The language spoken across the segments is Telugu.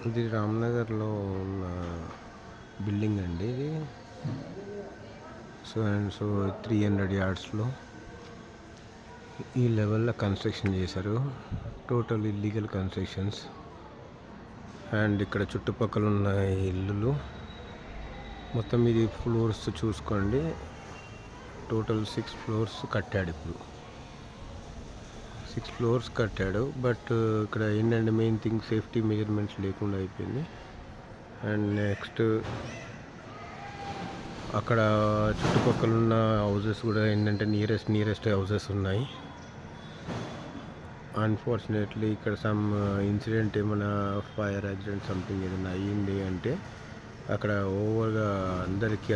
ఇది రామ్నగర్లో ఉన్న బిల్డింగ్ అండి ఇది. సో అండ్ సో 300 yardsలో ఈ లెవెల్లో కన్స్ట్రక్షన్ చేశారు. Total illegal constructions. అండ్ ఇక్కడ చుట్టుపక్కల ఉన్న ఇల్లులు మొత్తం ఇది ఫ్లోర్స్ చూసుకోండి. టోటల్ 6 floors కట్టాడు. ఇప్పుడు 6 floors కట్టాడు. బట్ ఇక్కడ ఏంటంటే మెయిన్ థింగ్ సేఫ్టీ మెజర్మెంట్స్ లేకుండా అయిపోయింది. అండ్ నెక్స్ట్ అక్కడ చుట్టుపక్కల ఉన్న హౌజెస్ కూడా ఏంటంటే నియరెస్ట్ హౌజెస్ ఉన్నాయి. అన్ఫార్చునేట్లీ ఇక్కడ సమ్ ఇన్సిడెంట్ ఏమైనా ఫైర్ యాక్సిడెంట్ సంథింగ్ ఏదైనా అయ్యింది అంటే అక్కడ ఓవర్గా అందరికీ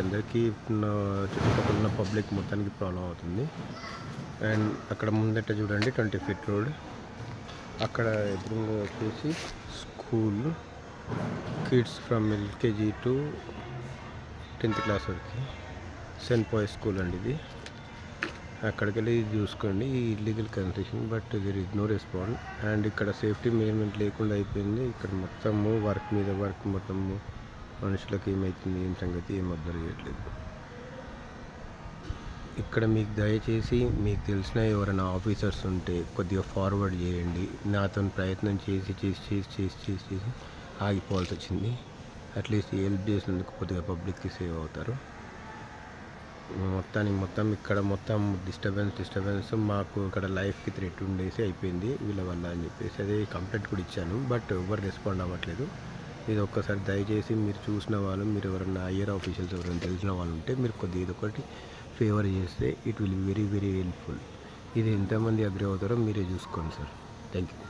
చుట్టుపక్కల ఉన్న పబ్లిక్ మొత్తానికి ప్రాబ్లం అవుతుంది. అండ్ అక్కడ ముందట చూడండి 20 feet రోడ్. అక్కడ ఎదురుగా వచ్చేసి school, kids from LKG to 10th class వరకు సెయింట్ పాయిస్ స్కూల్ అండి ఇది. అక్కడికి వెళ్ళి చూసుకోండి ఈ illegal construction. But there is no respond. And ఇక్కడ సేఫ్టీ మెజర్మెంట్ లేకుండా అయిపోయింది. ఇక్కడ మొత్తము వర్క్ మీద వర్క్, మొత్తము మనుషులకు ఏమవుతుంది ఏం సంగతి ఏం అబ్జర్వ్ చేయట్లేదు. ఇక్కడ మీకు దయచేసి మీకు తెలిసిన ఎవరైనా ఆఫీసర్స్ ఉంటే కొద్దిగా ఫార్వర్డ్ చేయండి. నాతో ప్రయత్నం చేసి ఆగిపోవాల్సి వచ్చింది. అట్లీస్ట్ హెల్ప్ చేసినందుకు కొద్దిగా పబ్లిక్కి సేవ్ అవుతారు. మొత్తం ఇక్కడ మొత్తం డిస్టర్బెన్స్ మాకు ఇక్కడ లైఫ్కి థ్రెట్ ఉండేసి అయిపోయింది వీళ్ళ వల్ల అని చెప్పేసి అదే కంప్లైంట్ కూడా ఇచ్చాను. బట్ ఎవరు రెస్పాండ్ అవ్వట్లేదు. ఇది ఒక్కసారి దయచేసి మీరు చూసిన వాళ్ళు, మీరు ఎవరైనా హయ్యర్ ఆఫీషియల్స్ ఎవరైనా తెలిసిన వాళ్ళు ఉంటే మీరు కొద్దిగా ఇదొకటి ఫేవర్ చేస్తే ఇట్ విల్ వెరీ హెల్ప్ఫుల్. ఇది ఎంతమంది అగ్రి అవుతారో మీరే చూసుకోండి సార్. Thank you.